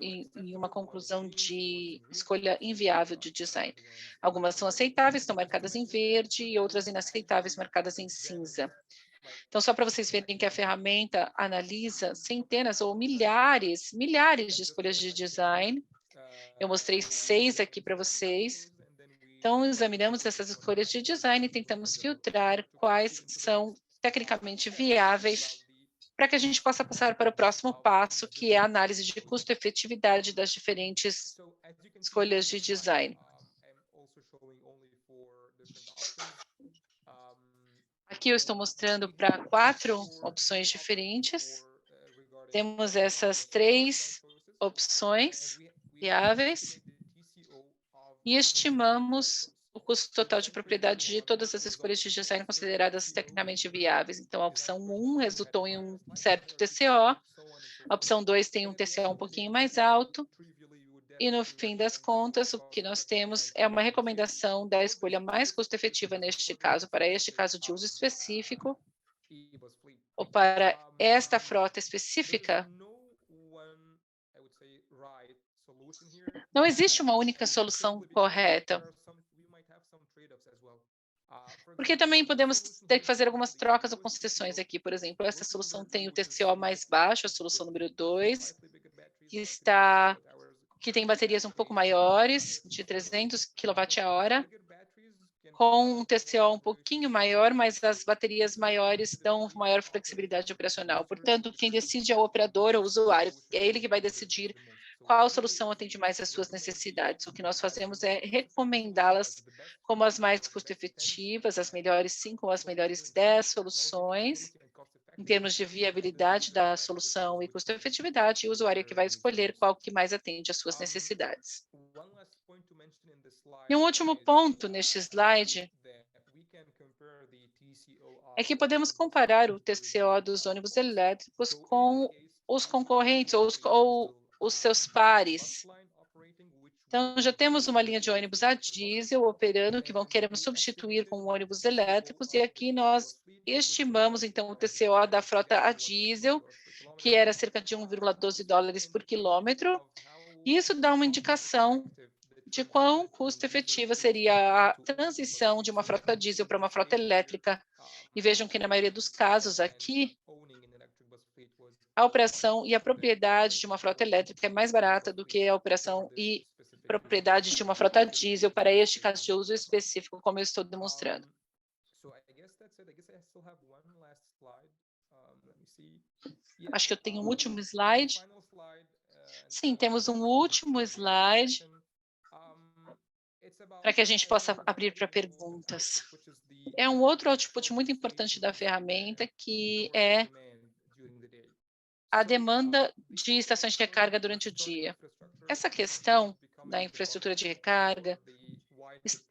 em uma conclusão de escolha inviável de design. Algumas são aceitáveis, estão marcadas em verde, e outras inaceitáveis, marcadas em cinza. Então, só para vocês verem que a ferramenta analisa centenas ou milhares de escolhas de design. Eu mostrei 6 aqui para vocês. Então, examinamos essas escolhas de design e tentamos filtrar quais são tecnicamente viáveis para que a gente possa passar para o próximo passo, que é a análise de custo-efetividade das diferentes escolhas de design. Aqui eu estou mostrando para 4 opções diferentes. Temos essas 3 opções viáveis e estimamos o custo total de propriedade de todas as escolhas de design consideradas tecnicamente viáveis. Então, a opção 1 resultou em um certo TCO, a opção 2 tem um TCO um pouquinho mais alto, E, no fim das contas, o que nós temos é uma recomendação da escolha mais custo-efetiva neste caso, para este caso de uso específico, ou para esta frota específica. Não existe uma única solução correta, porque também podemos ter que fazer algumas trocas ou concessões aqui. Por exemplo, essa solução tem o TCO mais baixo, a solução número 2, que tem baterias um pouco maiores, de 300 kWh, com um TCO um pouquinho maior, mas as baterias maiores dão maior flexibilidade operacional. Portanto, quem decide é o operador ou o usuário, é ele que vai decidir qual solução atende mais às suas necessidades. O que nós fazemos é recomendá-las como as mais custo-efetivas, as melhores 5 ou as melhores 10 soluções, em termos de viabilidade da solução e custo-efetividade, e o usuário que vai escolher qual que mais atende às suas necessidades. E um último ponto neste slide é que podemos comparar o TCO dos ônibus elétricos com os concorrentes ou os seus pares. Então, já temos uma linha de ônibus a diesel operando, que queremos substituir com ônibus elétricos, e aqui nós estimamos, então, o TCO da frota a diesel, que era cerca de 1,12 dólares por quilômetro. Isso dá uma indicação de quão custo-efetiva seria a transição de uma frota diesel para uma frota elétrica. E vejam que, na maioria dos casos aqui, a operação e a propriedade de uma frota elétrica é mais barata do que a operação e propriedade de uma frota diesel para este caso de uso específico, como eu estou demonstrando. Acho que eu tenho um último slide. Sim, temos um último slide para que a gente possa abrir para perguntas. É um outro output muito importante da ferramenta, que é a demanda de estações de recarga durante o dia. Essa questão da infraestrutura de recarga,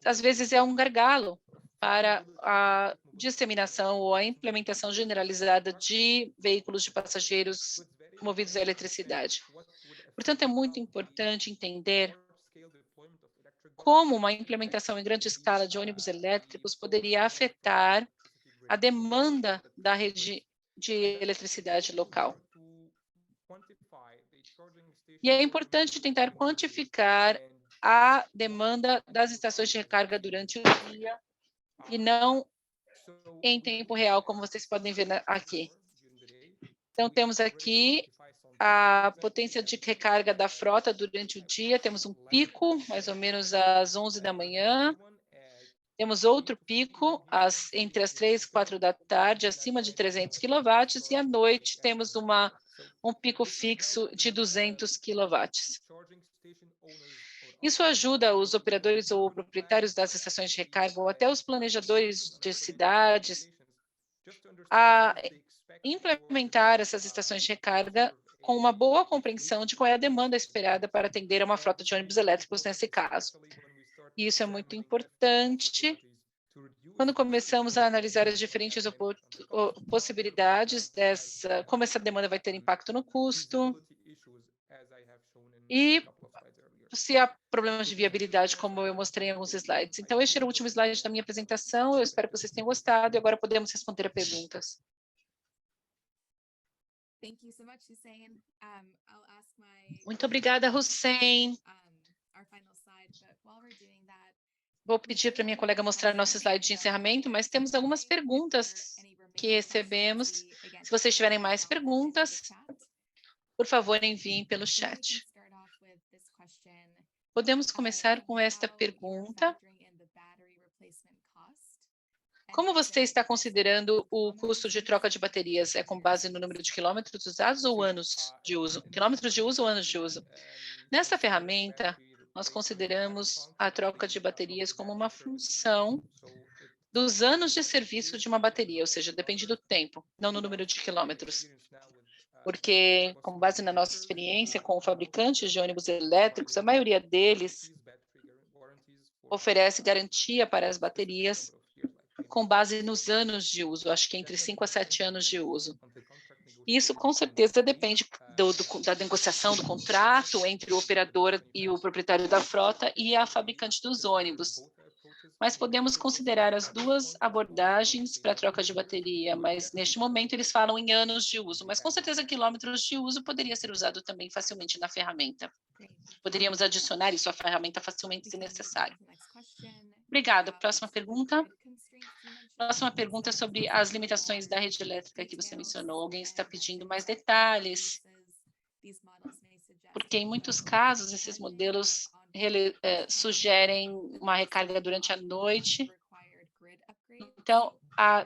às vezes é um gargalo para a disseminação ou a implementação generalizada de veículos de passageiros movidos à eletricidade. Portanto, é muito importante entender como uma implementação em grande escala de ônibus elétricos poderia afetar a demanda da rede de eletricidade local. E é importante tentar quantificar a demanda das estações de recarga durante o dia e não em tempo real, como vocês podem ver aqui. Então, temos aqui a potência de recarga da frota durante o dia. Temos um pico, mais ou menos às 11 da manhã. Temos outro pico entre as 3 e 4 da tarde, acima de 300 kW, e à noite temos um pico fixo de 200 kW. Isso ajuda os operadores ou proprietários das estações de recarga ou até os planejadores de cidades a implementar essas estações de recarga com uma boa compreensão de qual é a demanda esperada para atender a uma frota de ônibus elétricos nesse caso. E isso é muito importante quando começamos a analisar as diferentes possibilidades como essa demanda vai ter impacto no custo e se há problemas de viabilidade, como eu mostrei em alguns slides. Então, este era o último slide da minha apresentação. Eu espero que vocês tenham gostado e agora podemos responder a perguntas. Muito obrigada, Hussein. Vou pedir para minha colega mostrar nosso slide de encerramento, mas temos algumas perguntas que recebemos. Se vocês tiverem mais perguntas, por favor, enviem pelo chat. Podemos começar com esta pergunta. Como você está considerando o custo de troca de baterias? É com base no número de quilômetros usados ou anos de uso? Quilômetros de uso ou anos de uso? Nessa ferramenta, nós consideramos a troca de baterias como uma função dos anos de serviço de uma bateria, ou seja, depende do tempo, não no número de quilômetros. Porque, com base na nossa experiência com fabricantes de ônibus elétricos, a maioria deles oferece garantia para as baterias com base nos anos de uso, acho que entre 5 a 7 anos de uso. Isso, com certeza, depende da negociação do contrato entre o operador e o proprietário da frota e a fabricante dos ônibus. Mas podemos considerar as duas abordagens para a troca de bateria, mas neste momento eles falam em anos de uso, mas com certeza quilômetros de uso poderia ser usado também facilmente na ferramenta. Poderíamos adicionar isso à ferramenta facilmente se necessário. Obrigada. Próxima pergunta. Próxima pergunta é sobre as limitações da rede elétrica que você mencionou. Alguém está pedindo mais detalhes, porque em muitos casos esses modelos sugerem uma recarga durante a noite. Então, a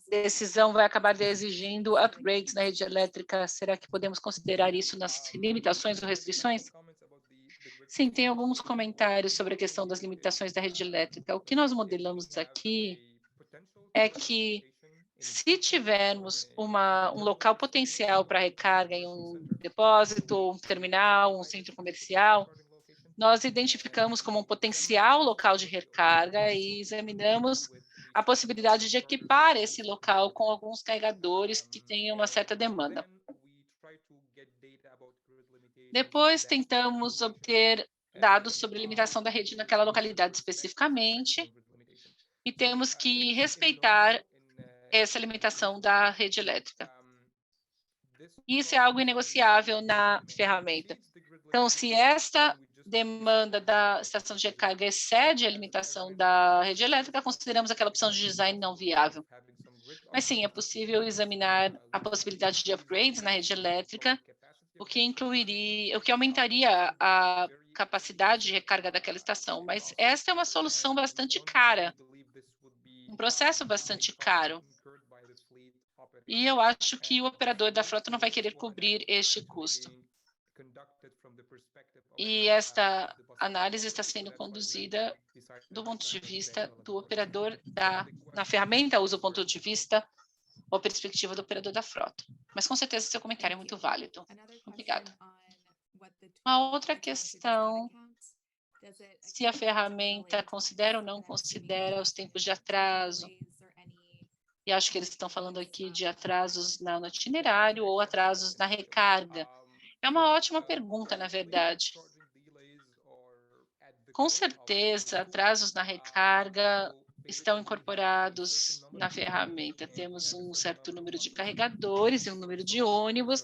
decisão vai acabar exigindo upgrades na rede elétrica. Será que podemos considerar isso nas limitações ou restrições? Sim, tem alguns comentários sobre a questão das limitações da rede elétrica. O que nós modelamos aqui é que, se tivermos um local potencial para recarga em um depósito, um terminal, um centro comercial, nós identificamos como um potencial local de recarga e examinamos a possibilidade de equipar esse local com alguns carregadores que tenham uma certa demanda. Depois, tentamos obter dados sobre a limitação da rede naquela localidade especificamente e temos que respeitar essa limitação da rede elétrica. Isso é algo inegociável na ferramenta. Então, se esta demanda da estação de recarga excede a limitação da rede elétrica, consideramos aquela opção de design não viável. Mas sim, é possível examinar a possibilidade de upgrades na rede elétrica, o que aumentaria a capacidade de recarga daquela estação. Mas esta é uma solução bastante cara, um processo bastante caro. E eu acho que o operador da frota não vai querer cobrir este custo. E esta análise está sendo conduzida do ponto de vista do operador na ferramenta, usa o ponto de vista ou perspectiva do operador da frota. Mas, com certeza, seu comentário é muito válido. Obrigada. Uma outra questão, se a ferramenta considera ou não considera os tempos de atraso. E acho que eles estão falando aqui de atrasos no itinerário ou atrasos na recarga. É uma ótima pergunta, na verdade. Com certeza, atrasos na recarga estão incorporados na ferramenta. Temos um certo número de carregadores e um número de ônibus.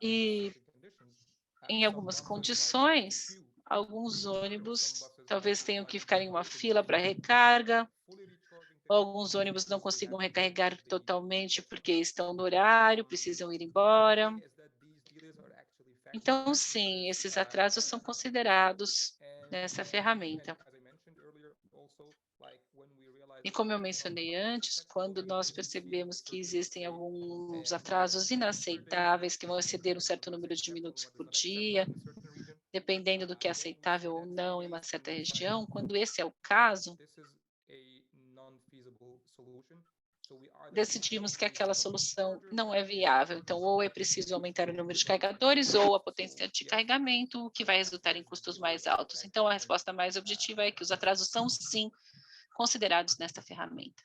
E, em algumas condições, alguns ônibus talvez tenham que ficar em uma fila para recarga, alguns ônibus não consigam recarregar totalmente porque estão no horário, precisam ir embora. Então, sim, esses atrasos são considerados nessa ferramenta. E como eu mencionei antes, quando nós percebemos que existem alguns atrasos inaceitáveis que vão exceder um certo número de minutos por dia, dependendo do que é aceitável ou não em uma certa região, quando esse é o caso, decidimos que aquela solução não é viável. Então, ou é preciso aumentar o número de carregadores ou a potência de carregamento, o que vai resultar em custos mais altos. Então, a resposta mais objetiva é que os atrasos são, sim, considerados nesta ferramenta.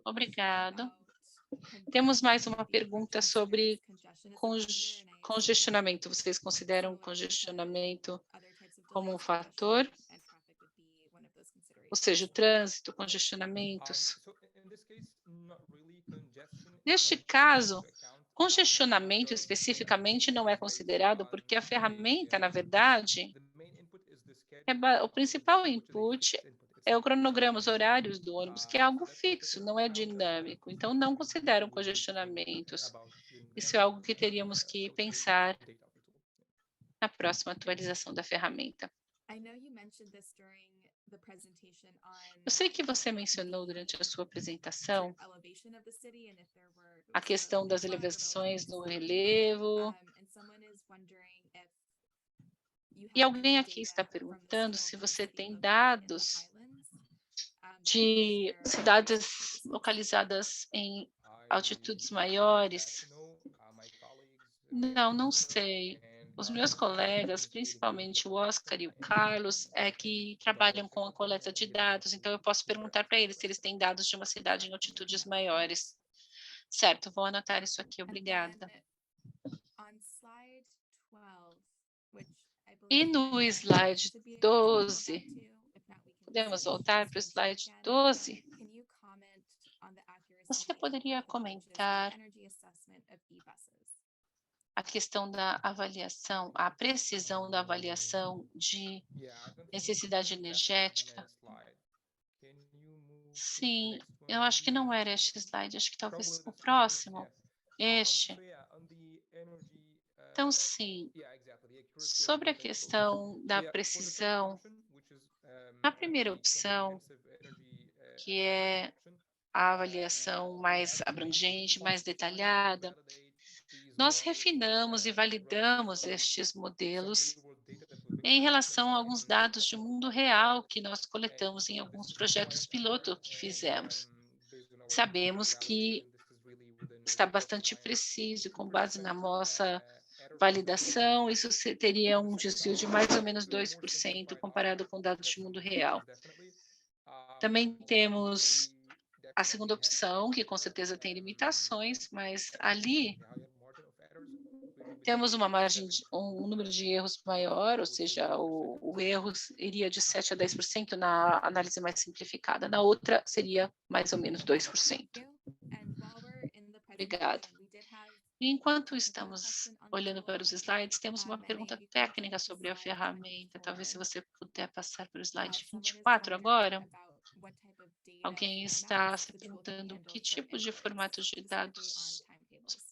Obrigado. Temos mais uma pergunta sobre congestionamento. Vocês consideram congestionamento como um fator? Ou seja, o trânsito, congestionamentos. Neste caso, congestionamento especificamente não é considerado porque a ferramenta, na verdade, o principal input é o cronograma, os horários do ônibus, que é algo fixo, não é dinâmico. Então, não consideram congestionamentos. Isso é algo que teríamos que pensar na próxima atualização da ferramenta. Eu sei que você mencionou durante a sua apresentação a questão das elevações no relevo. E alguém aqui está perguntando se você tem dados de cidades localizadas em altitudes maiores. Não sei. Os meus colegas, principalmente o Oscar e o Carlos, que trabalham com a coleta de dados, então eu posso perguntar para eles se eles têm dados de uma cidade em altitudes maiores. Certo, vou anotar isso aqui, obrigada. E no slide 12, podemos voltar para o slide 12? Você poderia comentar a questão da avaliação, a precisão da avaliação de necessidade energética? Sim, eu acho que não era este slide, acho que talvez o próximo, este. Então, sim, sobre a questão da precisão, a primeira opção, que é a avaliação mais abrangente, mais detalhada, nós refinamos e validamos estes modelos em relação a alguns dados de mundo real que nós coletamos em alguns projetos piloto que fizemos. Sabemos que está bastante preciso, com base na nossa validação, isso teria um desvio de mais ou menos 2% comparado com dados de mundo real. Também temos a segunda opção, que com certeza tem limitações, mas ali temos uma margem, um número de erros maior, ou seja, o erro iria de 7 a 10% na análise mais simplificada. Na outra, seria mais ou menos 2%. Obrigada. Enquanto estamos olhando para os slides, temos uma pergunta técnica sobre a ferramenta. Talvez se você puder passar para o slide 24 agora. Alguém está se perguntando que tipo de formatos de dados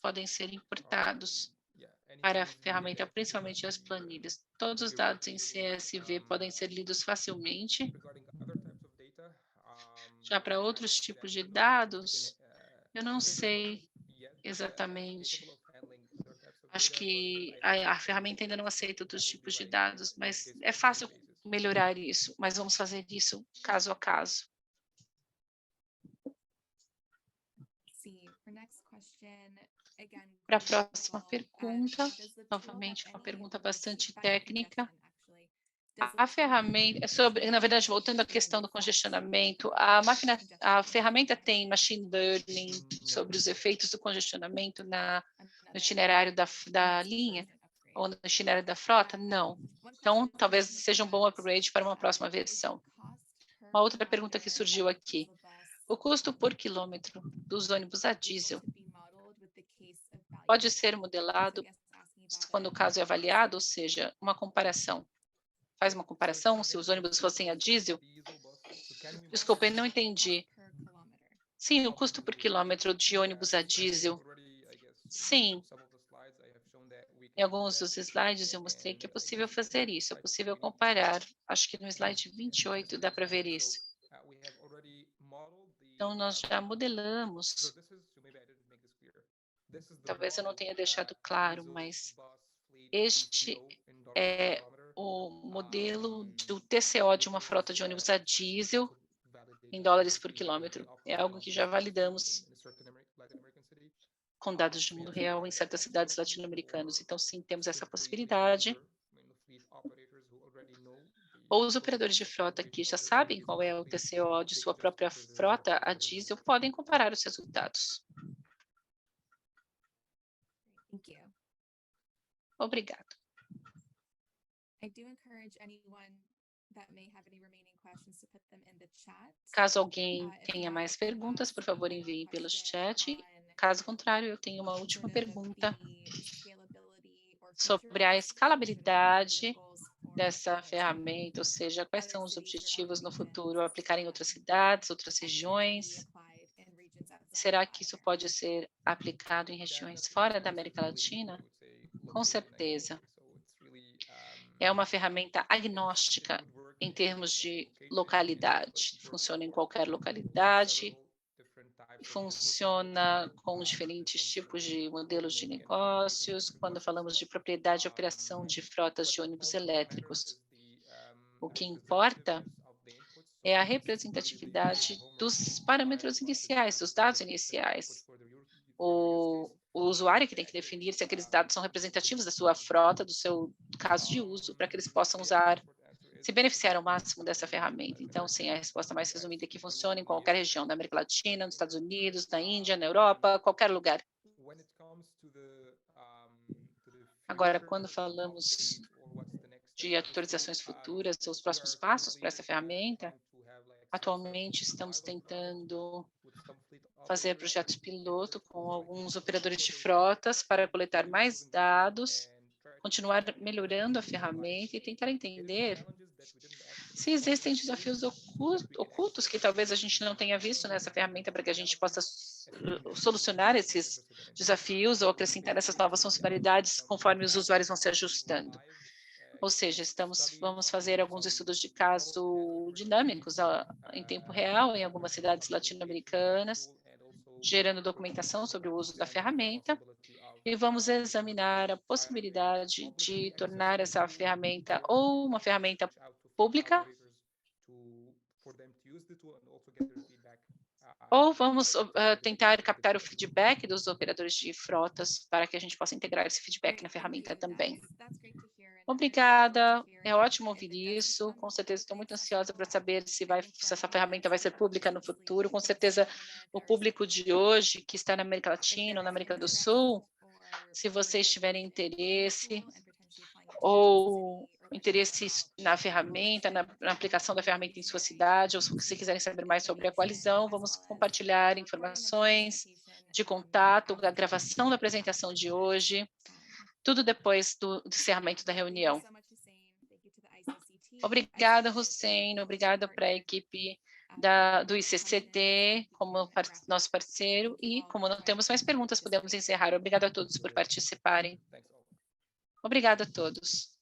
podem ser importados para a ferramenta, principalmente as planilhas. Todos os dados em CSV podem ser lidos facilmente. Já para outros tipos de dados, eu não sei exatamente. Acho que a ferramenta ainda não aceita outros tipos de dados, mas é fácil melhorar isso, mas vamos fazer isso caso a caso. Para a próxima pergunta, novamente uma pergunta bastante técnica. A ferramenta, na verdade, voltando à questão do congestionamento, a ferramenta tem machine learning sobre os efeitos do congestionamento no itinerário da linha ou no itinerário da frota? Não. Então, talvez seja um bom upgrade para uma próxima versão. Uma outra pergunta que surgiu aqui. O custo por quilômetro dos ônibus a diesel pode ser modelado quando o caso é avaliado, ou seja, uma comparação. Faz uma comparação se os ônibus fossem a diesel? Desculpa, eu não entendi. Sim, o custo por quilômetro de ônibus a diesel. Sim. Em alguns dos slides eu mostrei que é possível fazer isso, é possível comparar. Acho que no slide 28 dá para ver isso. Então, nós já modelamos. Talvez eu não tenha deixado claro, mas este é o modelo do TCO de uma frota de ônibus a diesel em dólares por quilômetro. É algo que já validamos com dados de mundo real em certas cidades latino-americanas. Então, sim, temos essa possibilidade. Ou os operadores de frota que já sabem qual é o TCO de sua própria frota a diesel podem comparar os resultados. Obrigado. Caso alguém tenha mais perguntas, por favor, envie pelo chat. Caso contrário, eu tenho uma última pergunta sobre a escalabilidade dessa ferramenta, ou seja, quais são os objetivos no futuro, aplicar em outras cidades, outras regiões? Será que isso pode ser aplicado em regiões fora da América Latina? Com certeza. É uma ferramenta agnóstica em termos de localidade. Funciona em qualquer localidade, funciona com diferentes tipos de modelos de negócios, quando falamos de propriedade e operação de frotas de ônibus elétricos. O que importa é a representatividade dos parâmetros iniciais, dos dados iniciais. O o usuário que tem que definir se aqueles dados são representativos da sua frota, do seu caso de uso, para que eles possam usar, se beneficiar ao máximo dessa ferramenta. Então, sim, a resposta mais resumida é que funciona em qualquer região da América Latina, nos Estados Unidos, na Índia, na Europa, qualquer lugar. Agora, quando falamos de atualizações futuras, os próximos passos para essa ferramenta, atualmente estamos tentando fazer projetos piloto com alguns operadores de frotas para coletar mais dados, continuar melhorando a ferramenta e tentar entender se existem desafios ocultos que talvez a gente não tenha visto nessa ferramenta para que a gente possa solucionar esses desafios ou acrescentar essas novas funcionalidades conforme os usuários vão se ajustando. Ou seja, vamos fazer alguns estudos de caso dinâmicos em tempo real em algumas cidades latino-americanas, gerando documentação sobre o uso da ferramenta, e vamos examinar a possibilidade de tornar essa ferramenta ou uma ferramenta pública, ou vamos tentar captar o feedback dos operadores de frotas para que a gente possa integrar esse feedback na ferramenta também. Obrigada, é ótimo ouvir isso, com certeza estou muito ansiosa para saber se essa ferramenta vai ser pública no futuro, com certeza o público de hoje, que está na América Latina ou na América do Sul, se vocês tiverem interesse ou interesse na ferramenta, na aplicação da ferramenta em sua cidade, ou se quiserem saber mais sobre a coalizão, vamos compartilhar informações de contato, a gravação da apresentação de hoje, tudo depois do encerramento da reunião. Obrigada, Hussein, obrigada para a equipe do ICCT, como nosso parceiro, e como não temos mais perguntas, podemos encerrar. Obrigada a todos por participarem. Obrigada a todos.